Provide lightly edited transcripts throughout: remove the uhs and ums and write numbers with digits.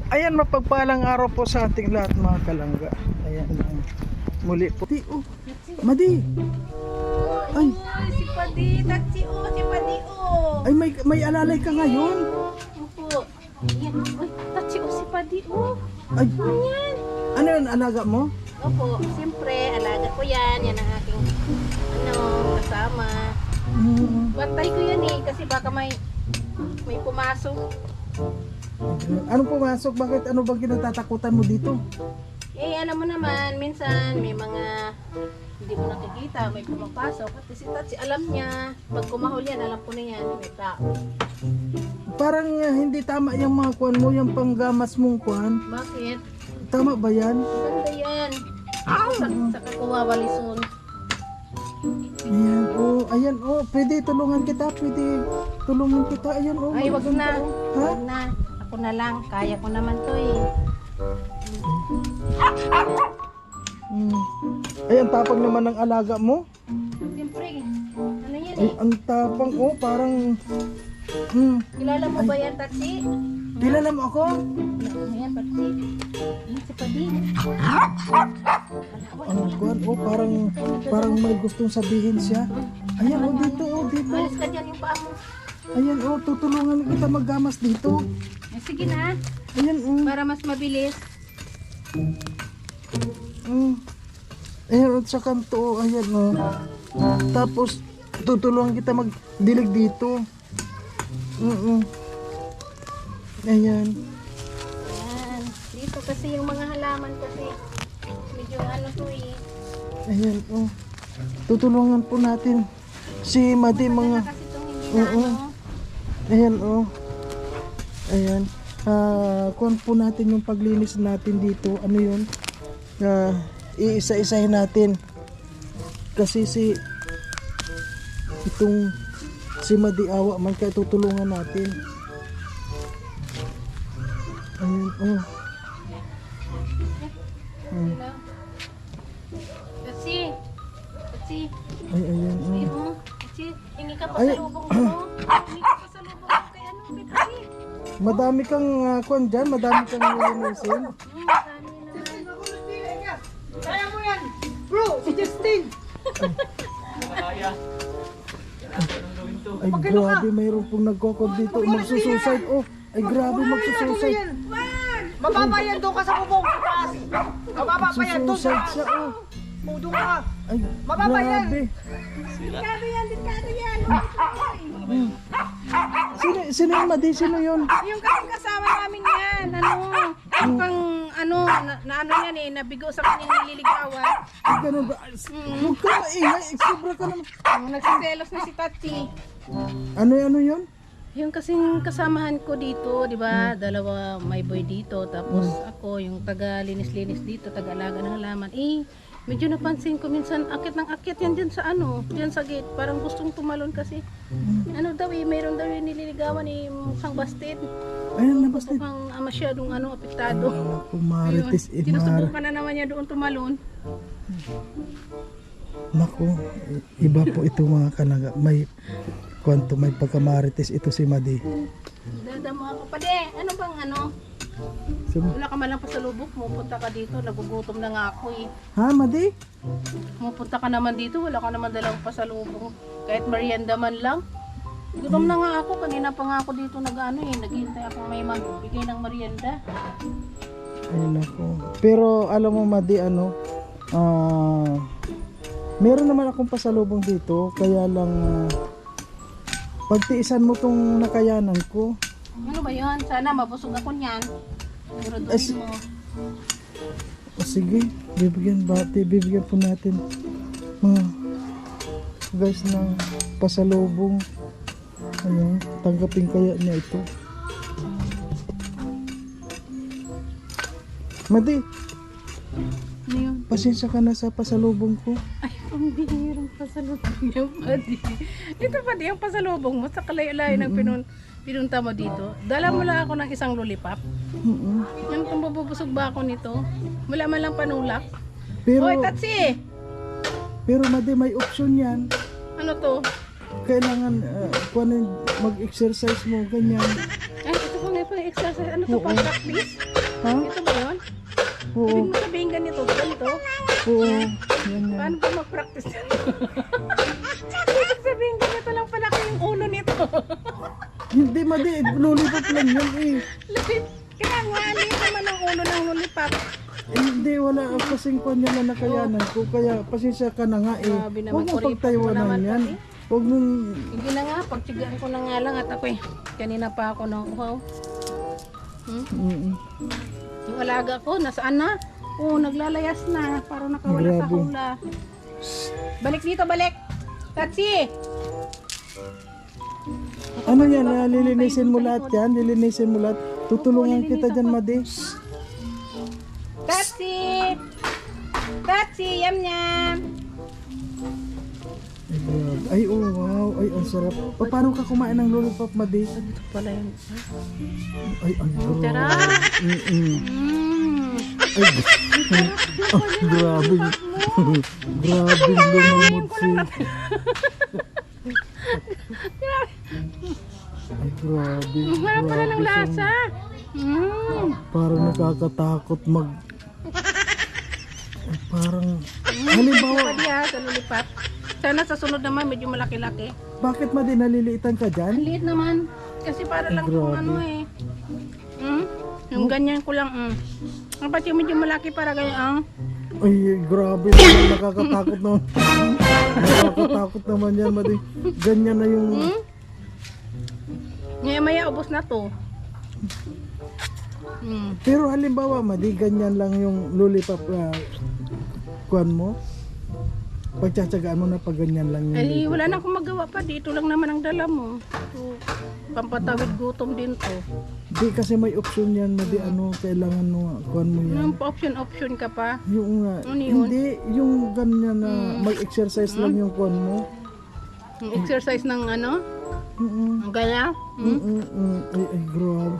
Ayan, mapagpalang araw po sa ating lahat mga kalangga. Ayan, muli po. Madi! Ay! Si Padi, Tatsi o, si Padi o. Ay, may alalay ka ngayon. Opo. Yan, uy, Tatsi o, si Padi o. Ay, Ayan. ano yun, alaga mo? Opo, siyempre, alaga ko yan. Yan ang aking, kasama. Bantay ko yan eh, kasi baka may pumasok. Anong pumasok? Bakit? Ano bang kinatatakutan mo dito? Eh, alam mo naman, minsan may mga hindi mo nakikita, may pumapasok. At si Tatsi, alam niya, pag kumahol yan, alam ko na yan, may tao. Parang hindi tama yung mga kuwan mo, yung panggamas mong kuwan. Bakit? Tama ba yan? Ganda yan. Sa kakuwawalisuon. Ayan, oh, ayan, oh, pwede tulungan kita, ayan, oh. Ay, wag na. Ha? Wag na. Ako na lang. Kaya ko naman to eh. Ay, ang tapang naman ng alaga mo. Siyempre, ano yan Ay, eh? ang tapang, oh, parang, Kilala mo ba yan, Tatsi? kilala mo ako? Ayan, Tatsi. Ayan, si Padi. Ang kuwan, oh, parang may gustong sabihin siya. Ayan, oh, dito. Alis ka dyan yung paa mo. Ayan, oh, tutulungan kita maggamas dito. Eh, sige na. Ayan, oh. Para mas mabilis. Ayan, oh, sa kanto, oh, ayan, oh. Tapos, tutulungan kita magdilig dito. Ayan. Ayan. Dito kasi yung mga halaman kasi medyo ano to eh. Ayan, oh. Tutulungan po natin si Madi mga... Kasi itong hindi na ano. Ayan, oh. Ayan. Kuhan po natin yung paglinis natin dito. Ano yun? Iisa-isahin natin. Kasi itong si Madi awa man kaya tutulungan natin. Ayan, oh. Kasi Ay, ayan, oh. Sabi mo, kasi hingi ka pa sa lubong mo. Hingi ka pa sa lubong mo kay ano, kasi. Madami kang kuhan dyan, madami kang nilinisin. Madami naman. Kaya mo yan! Bro, si Justin! Ay, grabe, mayroon pong nagkokod dito. Magsusuicide. Oh, ay grabe, magsusuicide. Mababa yan doon ka sa bubong sa taas! Mababa pa yan doon sa Magsusuicide taas! siya, oh. Doon ka! Ay, Mababa yan. grabe. Delikado yan. Sino yung Madi? Sino yun? Yung kasama namin yan, mukhang ano yan eh, nabigo sa kanyang nililigawan. Ay, ganun ba? Huwag ka maingay. Sobra ka naman. Nagsiselos na si Tatsi. Ano yun? Yung kasing kasamahan ko dito, di ba? Dalawa may boy dito, tapos ako yung taga-linis-linis dito, taga-alaga ng halaman. Medyo napansin ko minsan akit ng akit yan dyan sa dyan sa gate. Parang gustong tumalon kasi. Ano daw mayroon daw yung nililigawan mukhang busted. Ayun, nabasted. Mukhang masyadong apektado. Kumarites. Sinusubukan na naman niya doon tumalon. Naku, iba po ito mga kanaga. May pagkamarites ito si Madi. Dadama ako pa ano bang wala ka man lang pasalubok mo, punta ka dito, nagugutom na nga ako eh. Ha, Madi? Pupunta ka naman dito, wala ka naman dalang pasalubong. Kahit merienda man lang. Gutom na nga ako, kanina pa nga ako dito naghihintay ako may magbigay ng merienda. Ayun ako. Pero alam mo Madi, meron naman akong pasalubong dito, kaya lang pagtiisan mo tong nakayanan ko. Ano ba yun? Sana mabusog ako niyan. Pero doon mo. Sige, bibigyan po natin guys ng pasalubong. Ayan, tanggapin kaya niya ito. Madi, Ano yun? pasensya ka na sa pasalubong ko. Ay, ang bihirang pasalubong yung Padi. Ito Padi, yung pasalubong mo sa kalayo-layo ng pinunta mo dito. Dala mo lang ako ng isang lollipop. Yung mabubusog ba ako nito? Wala man lang panulak. Pero, Hoy, Tatsi! pero Madi, may option yan. Ano to? Kailangan mag-exercise mo, ganyan. Ay, ito pa nga pang exercise. Ano to, Oo. pang practice? Ha? Ito ba yun? Oo. Ibig mo sabihin ganito, ganito? Oo. Yan yan. Paano ba mag-practice yan? Ibig sabihin ganito lang pala yung ulo nito. Hindi madi, lollipop lang yan eh. Lupit. Kaya nga, liit naman ang ulo ng lollipop. Eh, hindi, wala kasing kanya na nakayanan ko. Kaya pasensya ka na nga eh. Grabe naman, Huwag mong kuripot mo pagtaywanan naman yan. pati. Huwag mong... Hindi na nga, pagtsigaan ko na nga lang at ako eh. Kanina pa ako na uhaw. Yung alaga ko, nasaan na? Oo, naglalayas na. Parang nakawala sa Grabe. hula. Balik dito, balik! Tatsi! Ano yan, lilinisin mo lahat yan? Lilinisin mo lahat? Tutulungan kita dyan, Madi. Tatsi! Tatsi! Yam yam! Ay, grabe. Ay, oh, wow. Ay, ang sarap. O, paano ka kumain ng lollipop, Madi? Ito pala yun. Ay, ang sarap. Sarap! Mm-mm. Mmm! Ay, grabe. Grabe lumamot si. Ay, grabe. Harap pala ng Grabe lasa! Mmm! Parang nakakatakot mag... Ay, parang... Halimbawa, Pwede ha, sa lollipop. Sana sa sunod naman, medyo malaki-laki. bakit Madi naliliitan ka Ang dyan? liit naman. Kasi para lang kung grabe. ano eh. Yung ganyan ko lang. Dapat yung medyo malaki para ganyan. Ay, grabe naman. Nakakatakot naman. Nakakatakot naman yan, Madi. Ganyan na yung... Ngayon maya ubos na to. Pero halimbawa, Madi, ganyan lang yung lollipop kuan mo. Pagtsatsagaan mo na pag ganyan lang yung Ay, lollipop. wala na akong magawa pa. Dito lang naman ang dala mo. So, pampatawid gutom din to. Di kasi may option yan, Madi, ano, kailangan mo, kuan mo yan. Yung option ka pa. Yung Ano yun? hindi, yung ganyan na may exercise lang yung kuan mo. Yung exercise ng ano? Ang gala. Ay, grabe.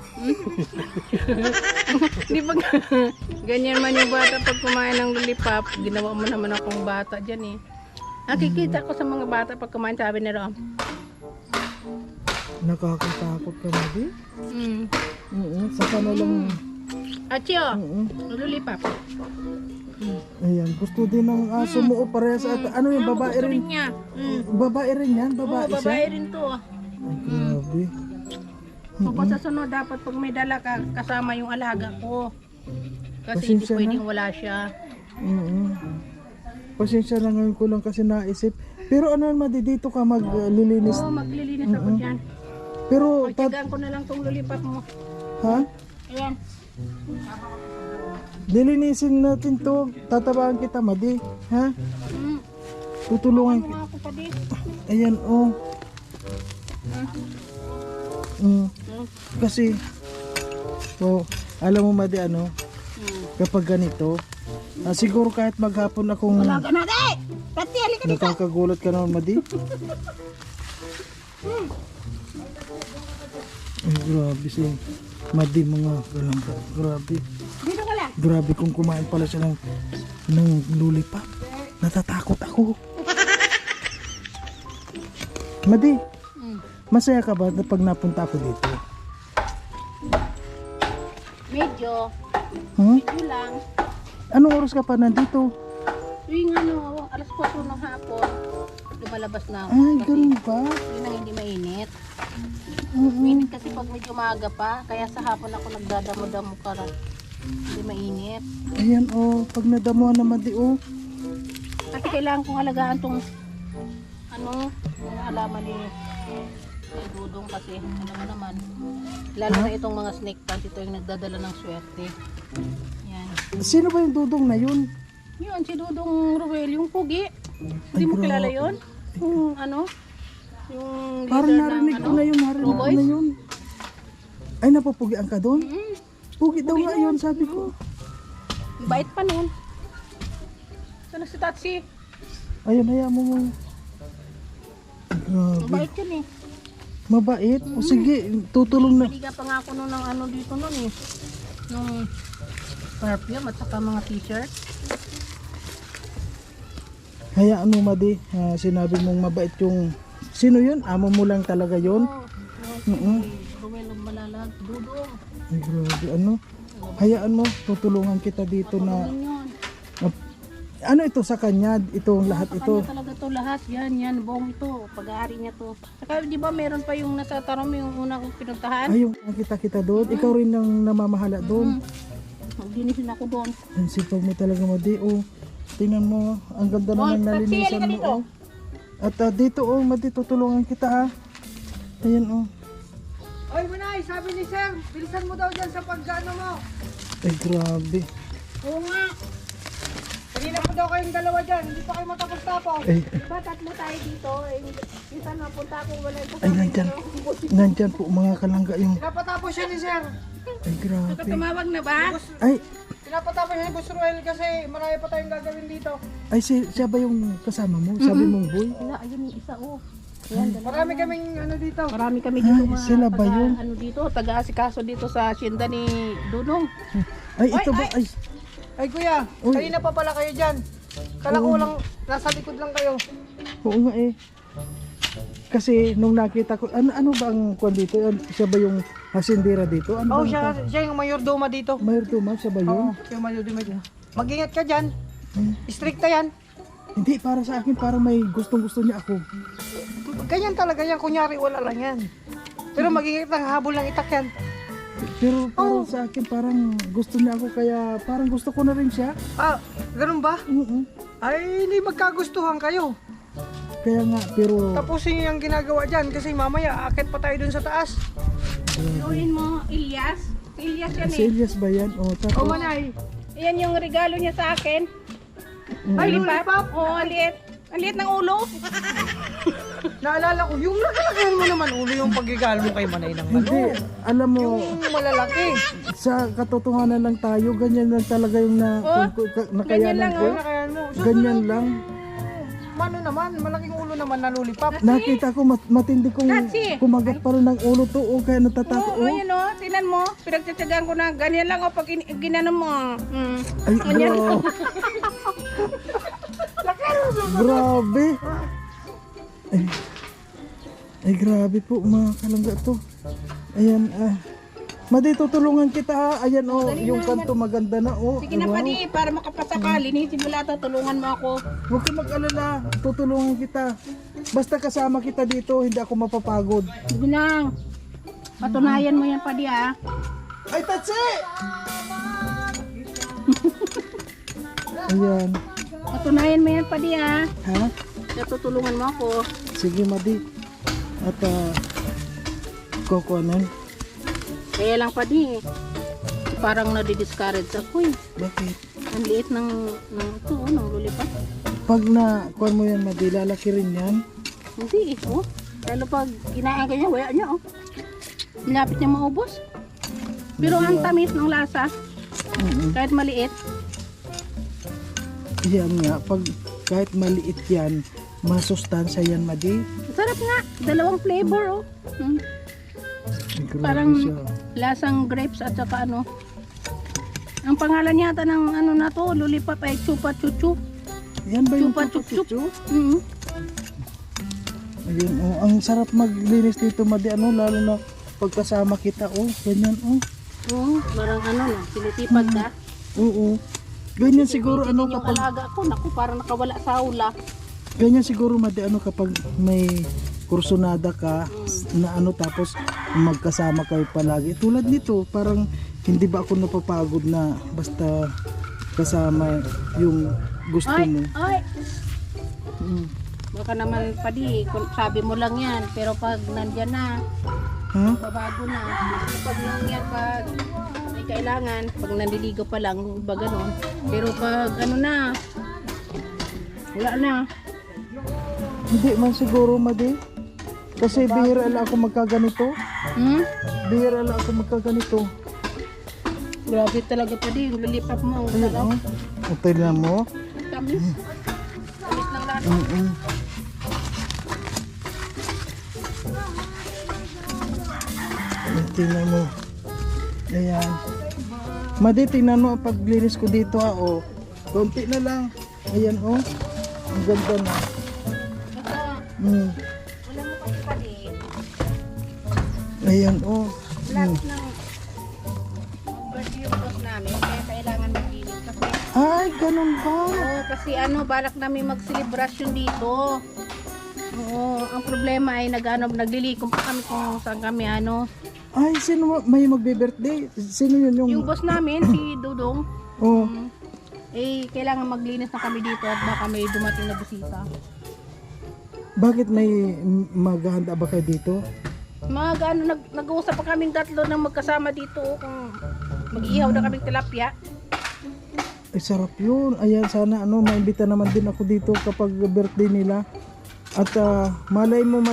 Di ba ganyan man yung bata pag kumain ng lollipop, ginawa mo naman akong bata dyan eh. Nakikita ko sa mga bata pag kumain, sabi nila, Nakakatakot ka, Madi. Saka na lang, Achio, lollipop. ayan, gusto din ng aso mo o parehas at ano yung babae Gusto rin? rin niya. Babae rin yan? Oo, Babae siya? babae rin to. Ay, grabe. Kapag sa sunod, dapat pag may dala ka, kasama yung alaga ko. Kasi hindi Pasensya na. pwedeng wala siya. Pasensya na ngayon ko lang kasi naisip. Pero ano yan, Madi, dito ka maglilinis. Oo, maglilinis ako dyan. Pero, Pagtigaan ko na lang tong lollipop mo. ha? Ayan. Lilinisin natin to. Tatabaan kita, Madi. Ha? Tutulungan Ano ako pa din? Ayan, oh. Kasi, oh, alam mo, Madi, ano, kapag ganito, siguro kahit maghapon akong Alaga na, de! Tati, halika dito. nakakagulat ka naman, Madi. Ay, grabe si Madi, mga galangga. Grabe. Dito ka lang. Grabe kung kumain pala siya ng lollipop. Natatakot ako. Madi, masaya ka ba pag napunta ako dito? Medyo. Huh? Medyo lang. Anong oras ka pa nandito? Tuwing ano, alas 4 ng hapon, lumalabas na ako. Ay, Kasi ganun ba? yun ang hindi mainit. Mainit kasi pag medyo maaga pa, kaya sa hapon ako nagdadamo-damo para hindi mainit. Ayan, oh. Pag nadamuhan naman di, oh. Kasi kailangan kong alagaan tong ano, mga halaman ni Dudong kasi alam mo naman. Lalo na itong mga snake plant, ito yung nagdadala ng swerte. Yan. Sino ba yung dudong na yun? Yun, si Dudong Ruel, yung pugi. Hindi mo kilala yun? Yung ano? Yung Parang leader narinig ng ko na yun, narinig ko Boys? na yun. Ay, napupugian ka doon? Mm, Pugi daw nga yun, sabi ko. bait pa nun. Sana si Tatsi? Ayun, hayaan mo mo. Grabe. Bait yun eh. Mabait? O sige, tutulong na. Baliga pa nga ako nun ng ano dito nun eh. Nung perfume at saka mga t-shirt. Hayaan mo, Madi. Sinabi mong mabait yung... Sino yun? Amo mo lang talaga yun? Oh, Mm-mm. Ruel ng Malalag. Dudong. Ay, grabe. Ano? Hayaan mo, tutulungan kita dito na... Yun. Ano ito sa kanya? Itong lahat Sa ito? kanya talaga to lahat. Yan, buong ito. Pag-aari niya to. Saka di ba meron pa yung nasa Tarom yung una kong pinuntahan? Ay, yung nakita kita doon. Ikaw rin ang namamahala doon. Maglinisin ako doon. Ang sipag mo talaga, Madi. Oh, tingnan mo. Ang ganda naman nalinisan mo. Oh. At dito, oh, Madi, tutulungan kita ha. Ayan, oh. Oy, Manay, sabi ni Sir, bilisan mo daw dyan sa pagkano mo. Ay, grabe. Oo nga. Kanina po daw kayong dalawa dyan, hindi pa kayo matapos-tapos. Ay, Diba tatlo tayo dito? Minsan napunta ako wala yung ay, nandyan. Nandyan po, mga kalangga yung... Pinapatapos siya ni Sir. Ay, grabe. Tumawag na ba? Ay, Pinapatapos siya ni Boss Ruel kasi marami pa tayong gagawin dito. ay, siya ba yung kasama mo? Sabi mong boy? Wala, ayun yung isa oh. Ayan, dalawa. Marami kaming ano dito. Marami kami dito Ay, sila ba yun? ano dito, taga-asikaso dito sa Hacienda ni Dunong. Ay, ito ba? Ay, Ay kuya, Uy. kanina pa pala kayo dyan. Kala ko lang, nasa likod lang kayo. oo nga eh. Kasi nung nakita ko, ano ba ang kwan dito? Siya ba yung hasindera dito? Ano Oh, ba siya yung mayordoma dito. Mayor Tuma, siya ba yun? Oo, siya yung mayordoma dito. Mag-ingat ka dyan. Stricta yan. Hindi, para sa akin, parang may gustong-gusto niya ako. Ganyan talaga yan, kunyari wala lang yan. Pero mag-ingat lang, habol ng itak yan. Pero parang sa akin, parang gusto niya ako, kaya parang gusto ko na rin siya. Ah, ganun ba? Oo. Ay, hindi magkagustuhan kayo. Kaya nga, pero... Tapusin niyo yung ginagawa dyan kasi mamaya akit pa tayo dun sa taas. Inuhin mo, Ilyas. Si Ilyas yan Si Elias ba yan? O, O tapos... Manay, Yan yung regalo niya sa akin. ay Lipap. lulipap. Oo, ang liit. Ang liit ng ulo. Naalala ko, yung nakalagyan mo naman ulo yung pagigalo mo kay Manay ng ano. Hindi, alam mo, Yung malalaki. sa katotohanan lang tayo, ganyan lang talaga yung Oh, ganyan nakayanan lang, ko. Ano kaya mo? Ganyan lang. Mano naman, malaking ulo naman nalulipap. Nakita ko matindi kong Kasi- kumagat pa rin ng ulo to, o kaya natatakot. Oo, yun o. Tinan mo. Pinagtsatsagaan ko na ganyan lang o pag ginano mo. Ay, bro. Grabe. Ay, grabe po mga kalangga to. Ayan, Madi, tutulungan kita ha. Ayan, yung kanto maganda na, Sige na Wow. pa di, para makapasaka. Linisin mo lahat, tulungan mo ako. Huwag kang mag-alala, tutulungan kita. Basta kasama kita dito, hindi ako mapapagod. Sige na. Patunayan mo yan pa di ha. Ay, tatsi! Ayan. Patunayan mo yan pa di ha. Ha? Natutulungan mo ako. Sige, Madi. At, kukuanan. Kaya lang pa di. Parang nadi-discourage ako eh. Bakit? Ang liit ng ito, ng lulipat. Pag na, kuan mo yan, Madi, lalaki rin yan. Hindi eh, oh. Lalo pag kinain ka niya, wala niya oh. Malapit niya maubos. Pero ang tamis ng lasa, kahit maliit. Yan nga, pag kahit maliit yan, masustansya yan, Madi. Sarap nga, dalawang flavor oh. Grabe Parang siya. lasang grapes at saka ano. Ang pangalan yata ng ano na to, lollipop ay chupa chuchu. Yan ba yung Chupa chuchu? Mhm. Ayun, ang sarap maglinis dito, Madi, lalo na pagkasama kita, ganyan, Oo, parang ano no, sinitipag ka. Oo. Ganyan siguro, Yung kapag, alaga ko, naku, parang nakawala sa hula. ganyan siguro, Madi, kapag may kursunada ka, na tapos magkasama kayo palagi. Tulad nito, parang hindi ba ako napapagod na basta kasama yung gusto mo. Ay, Mm. baka naman pa di, sabi mo lang yan, pero pag nandyan na, Ha? babago na. Pag nangyay, pag may kailangan, pag nandiligo pa lang, ba ganun. Pero pag ano na, wala na. Hindi man siguro, Madi. Kasi bihira lang ako magkaganito. Bihira lang ako magkaganito. Grabe talaga pa di, yung lulipap mo. Ang Ayun, sarap. Utay na mo. Tamis. Tamis ng lahat. Tingnan mo. Ayan. Madi, tingnan mo ang paglinis ko dito konti na lang. Ayan Ang ganda na. Mm. Wala mo kasi pa di. Ayan Lahat ng kasi yung boss namin, kaya kailangan maglinis. Kasi, Ay, ganun ba? oo, kasi balak namin mag-celebration dito. Oo, ang problema ay naglilikom pa kami kung saan kami Ay, sino may magbe-birthday? Sino yun yung... Yung boss namin, si Dudong, Oh, kailangan maglinis na kami dito at baka may dumating na bisita. bakit may maghahanda ba kayo dito? Nag-uusap pa kaming tatlo nang magkasama dito kung mag-ihaw na kaming tilapia. Ay, sarap yun. Ayan, sana maimbita naman din ako dito kapag birthday nila. At malay mo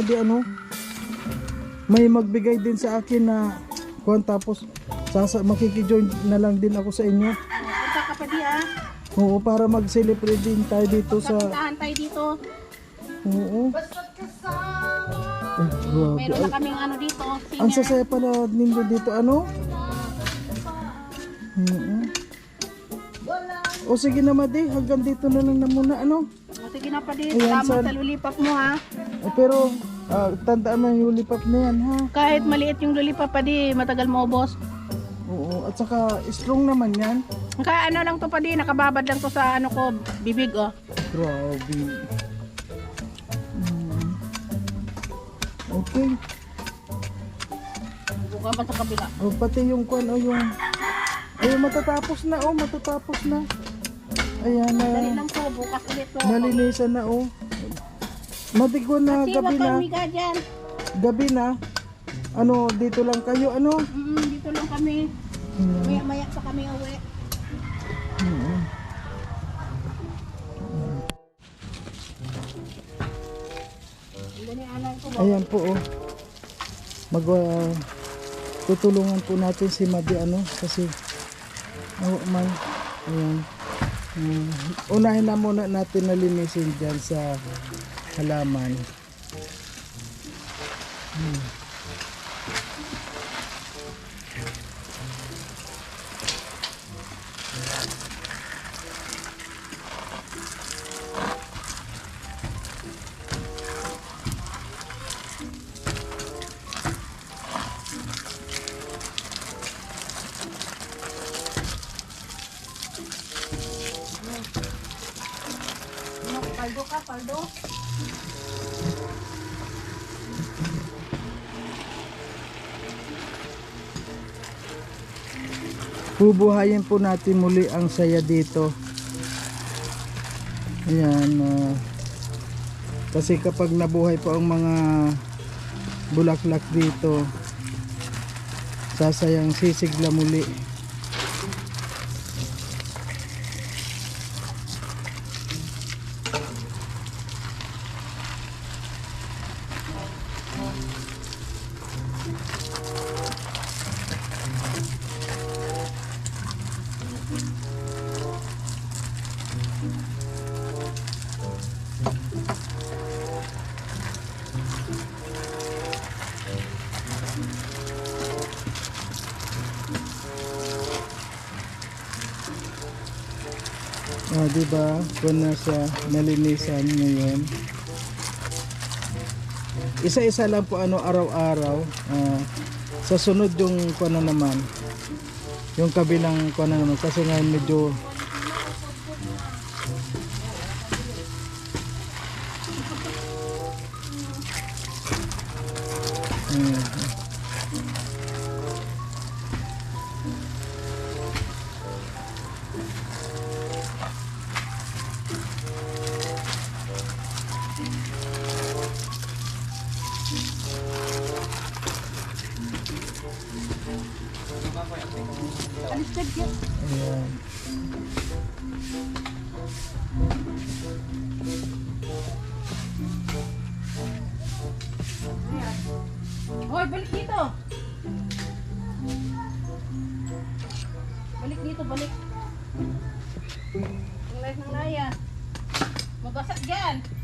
may magbigay din sa akin na kuwan, tapos makikijoin na lang din ako sa inyo. Punta ka pa di Oo, para mag-celebrate din tayo dito sa... Puntahan tayo dito. Oo. Ay, grabe. Meron na Ay, kaming dito. ang Singer. sasaya pala ninyo dito, Oo. O sige na, Madi, hanggang dito na lang na muna, O, sige na pa di. Ayan, Salamat son. sa lulipap mo Pero, tandaan mo yung ulipap na yan, ha? Kahit maliit yung lulipap pa di, matagal mo boss. Oo, at saka strong naman yan. Lang to pa di, nakababad lang to sa ko, bibig Grabe. Okay. Buka pa sa kabila. O, pati yung kwan, ayun, matatapos na. Ayan Dali na. lang po, bukas ulit to. Nalinisan na, Matigo na, Kasi gabi wag na. kang miga dyan. Gabi na. Dito lang kayo, Dito lang kami. Maya-maya pa kami uwi. Dali anay ko. Ayan po, tutulungan po natin si Madi, kasi, man, ayan. Unahin na muna natin na linisin dyan sa halaman. Paldo ka, paldo. Bubuhayin po natin muli ang saya dito. Ayan, kasi kapag nabuhay po ang mga bulaklak dito, sasayang sisigla muli. Diba? Kung nasa nalinisan ngayon. Isa-isa lang po araw-araw. Sa sunod yung naman. Yung kabilang naman. Kasi ngayon medyo ayan. Hoy, balik dito. Balik dito, balik. Ang layas ng laya. Mabasak dyan.